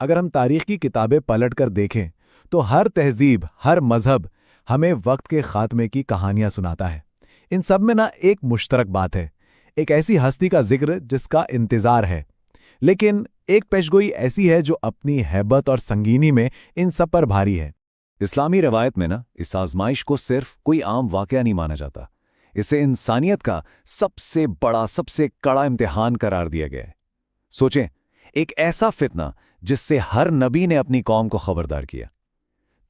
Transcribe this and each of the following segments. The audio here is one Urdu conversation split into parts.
اگر ہم تاریخ کی کتابیں پلٹ کر دیکھیں تو ہر تہذیب، ہر مذہب ہمیں وقت کے خاتمے کی کہانیاں سناتا ہے۔ ان سب میں ایک مشترک بات ہے، ایک ایسی ہستی کا ذکر جس کا انتظار ہے، لیکن ایک پیشگوئی ایسی ہے جو اپنی ہیبت اور سنگینی میں ان سب پر بھاری ہے۔ اسلامی روایت میں اس آزمائش کو صرف کوئی عام واقعہ نہیں مانا جاتا، اسے انسانیت کا سب سے بڑا، سب سے کڑا امتحان قرار دیا گیا ہے۔ سوچیں، ایک ایسا فتنہ جس سے ہر نبی نے اپنی قوم کو خبردار کیا۔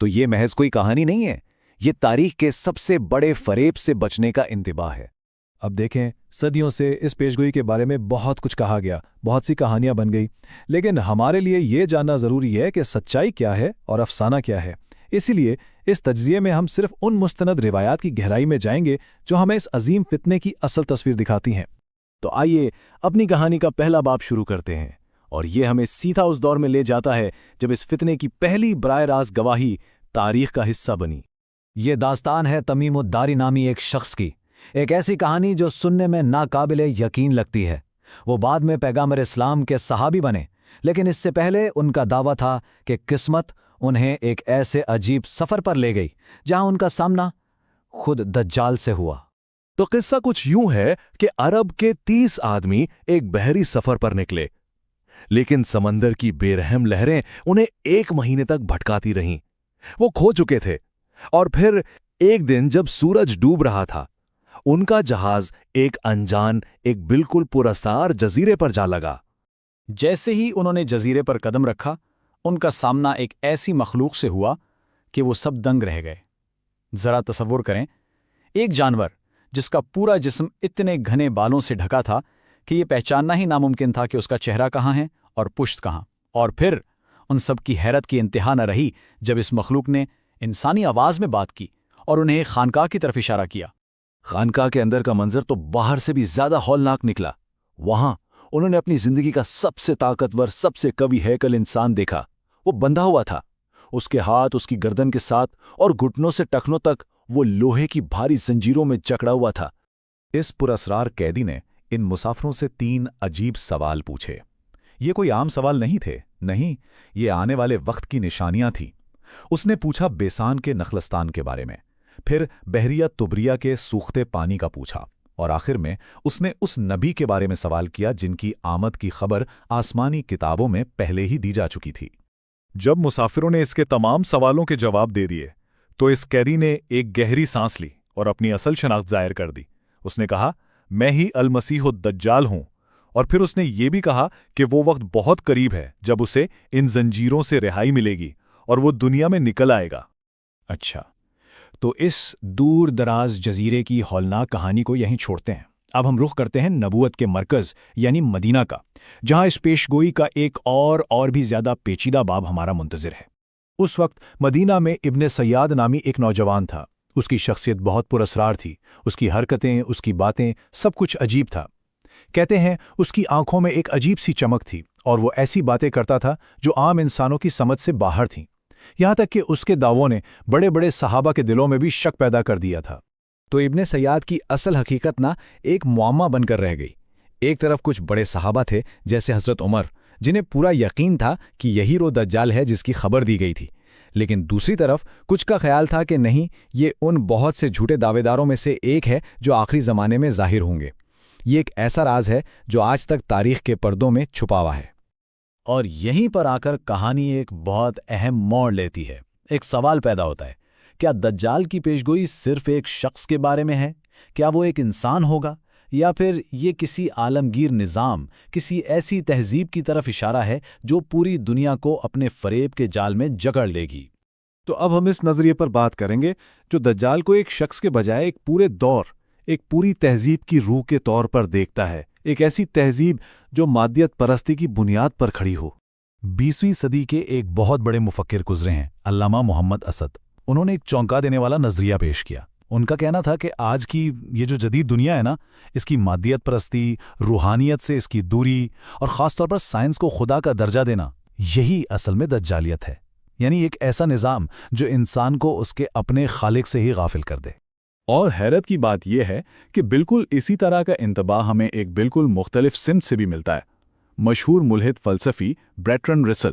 تو یہ محض کوئی کہانی نہیں ہے، یہ تاریخ کے سب سے بڑے فریب سے بچنے کا انتباہ ہے۔ اب دیکھیں، صدیوں سے اس پیشگوئی کے بارے میں بہت کچھ کہا گیا، بہت سی کہانیاں بن گئی، لیکن ہمارے لیے یہ جاننا ضروری ہے کہ سچائی کیا ہے اور افسانہ کیا ہے۔ اسی لیے اس تجزیے میں ہم صرف ان مستند روایات کی گہرائی میں جائیں گے جو ہمیں اس عظیم فتنے کی اصل تصویر دکھاتی ہیں۔ تو آئیے اپنی کہانی کا پہلا باب شروع کرتے ہیں، اور یہ ہمیں سیدھا اس دور میں لے جاتا ہے جب اس فتنے کی پہلی براہ راست گواہی تاریخ کا حصہ بنی۔ یہ داستان ہے تمیم الداری نامی ایک شخص کی، ایک ایسی کہانی جو سننے میں ناقابل یقین لگتی ہے۔ وہ بعد میں پیغمبر اسلام کے صحابی بنے، لیکن اس سے پہلے ان کا دعویٰ تھا کہ قسمت انہیں ایک ایسے عجیب سفر پر لے گئی جہاں ان کا سامنا خود دجال سے ہوا۔ تو قصہ کچھ یوں ہے کہ عرب کے 30 آدمی ایک بحری سفر پر نکلے، لیکن سمندر کی بے رحم لہریں انہیں 1 مہینے تک بھٹکاتی رہیں۔ وہ کھو چکے تھے، اور پھر ایک دن جب سورج ڈوب رہا تھا، ان کا جہاز ایک انجان، ایک بالکل پراسرار جزیرے پر جا لگا۔ جیسے ہی انہوں نے جزیرے پر قدم رکھا، ان کا سامنا ایک ایسی مخلوق سے ہوا کہ وہ سب دنگ رہ گئے۔ ذرا تصور کریں، ایک جانور جس کا پورا جسم اتنے گھنے بالوں سے ڈھکا تھا کہ یہ پہچاننا ہی ناممکن تھا کہ اس کا چہرہ کہاں ہے اور پشت کہاں۔ اور پھر ان سب کی حیرت کی انتہا نہ رہی جب اس مخلوق نے انسانی آواز میں بات کی اور انہیں ایک خانقاہ کی طرف اشارہ کیا۔ خانقاہ کے اندر کا منظر تو باہر سے بھی زیادہ ہولناک نکلا۔ وہاں انہوں نے اپنی زندگی کا سب سے طاقتور، سب سے قوی ہیکل انسان دیکھا۔ وہ بندھا ہوا تھا، اس کے ہاتھ اس کی گردن کے ساتھ اور گھٹنوں سے ٹخنوں تک وہ لوہے کی بھاری زنجیروں میں جکڑا ہوا تھا۔ اس پراسرار قیدی نے ان مسافروں سے 3 عجیب سوال پوچھے۔ یہ کوئی عام سوال نہیں تھے، نہیں، یہ آنے والے وقت کی نشانیاں تھیں۔ اس نے پوچھا بیسان کے نخلستان کے بارے میں، پھر بحریہ تبریہ کے سوکھتے پانی کا پوچھا، اور آخر میں اس نے اس نبی کے بارے میں سوال کیا جن کی آمد کی خبر آسمانی کتابوں میں پہلے ہی دی جا چکی تھی۔ جب مسافروں نے اس کے تمام سوالوں کے جواب دے دیے تو اس قیدی نے ایک گہری سانس لی اور اپنی اصل شناخت ظاہر کر دی۔ اس نے کہا، میں ہی المسیح الدجال ہوں، اور پھر اس نے یہ بھی کہا کہ وہ وقت بہت قریب ہے جب اسے ان زنجیروں سے رہائی ملے گی اور وہ دنیا میں نکل آئے گا۔ اچھا، تو اس دور دراز جزیرے کی ہولناک کہانی کو یہیں چھوڑتے ہیں۔ اب ہم رخ کرتے ہیں نبوت کے مرکز یعنی مدینہ کا، جہاں اس پیشگوئی کا ایک اور بھی زیادہ پیچیدہ باب ہمارا منتظر ہے۔ اس وقت مدینہ میں ابن سیاد نامی ایک نوجوان تھا۔ اس کی شخصیت بہت پراسرار تھی، اس کی حرکتیں، اس کی باتیں، سب کچھ عجیب تھا۔ کہتے ہیں اس کی آنکھوں میں ایک عجیب سی چمک تھی، اور وہ ایسی باتیں کرتا تھا جو عام انسانوں کی سمجھ سے باہر تھیں، یہاں تک کہ اس کے دعووں نے بڑے بڑے صحابہ کے دلوں میں بھی شک پیدا کر دیا تھا۔ تو ابن سیاد کی اصل حقیقت ایک معمہ بن کر رہ گئی۔ ایک طرف کچھ بڑے صحابہ تھے جیسے حضرت عمر، جنہیں پورا یقین تھا کہ یہی وہ دجال ہے جس کی خبر دی گئی تھی، لیکن دوسری طرف کچھ کا خیال تھا کہ نہیں، یہ ان بہت سے جھوٹے دعوے داروں میں سے ایک ہے جو آخری زمانے میں ظاہر ہوں گے۔ یہ ایک ایسا راز ہے جو آج تک تاریخ کے پردوں میں چھپا ہوا ہے۔ اور یہیں پر آ کر کہانی ایک بہت اہم موڑ لیتی ہے۔ ایک سوال پیدا ہوتا ہے، کیا دجال کی پیشگوئی صرف ایک شخص کے بارے میں ہے؟ کیا وہ ایک انسان ہوگا، یا پھر یہ کسی عالمگیر نظام، کسی ایسی تہذیب کی طرف اشارہ ہے جو پوری دنیا کو اپنے فریب کے جال میں جکڑ لے گی؟ تو اب ہم اس نظریے پر بات کریں گے جو دجال کو ایک شخص کے بجائے ایک پورے دور، ایک پوری تہذیب کی روح کے طور پر دیکھتا ہے، ایک ایسی تہذیب جو مادیت پرستی کی بنیاد پر کھڑی ہو۔ 20ویں صدی کے ایک بہت بڑے مفکر گزرے ہیں، علامہ محمد اسد۔ انہوں نے ایک چونکا دینے والا نظریہ پیش کیا۔ ان کا کہنا تھا کہ آج کی یہ جو جدید دنیا ہے اس کی مادیت پرستی، روحانیت سے اس کی دوری، اور خاص طور پر سائنس کو خدا کا درجہ دینا، یہی اصل میں دجالیت ہے، یعنی ایک ایسا نظام جو انسان کو اس کے اپنے خالق سے ہی غافل کر دے۔ اور حیرت کی بات یہ ہے کہ بالکل اسی طرح کا انتباہ ہمیں ایک بالکل مختلف سمت سے بھی ملتا ہے۔ مشہور ملحد فلسفی برٹرنڈ رسل،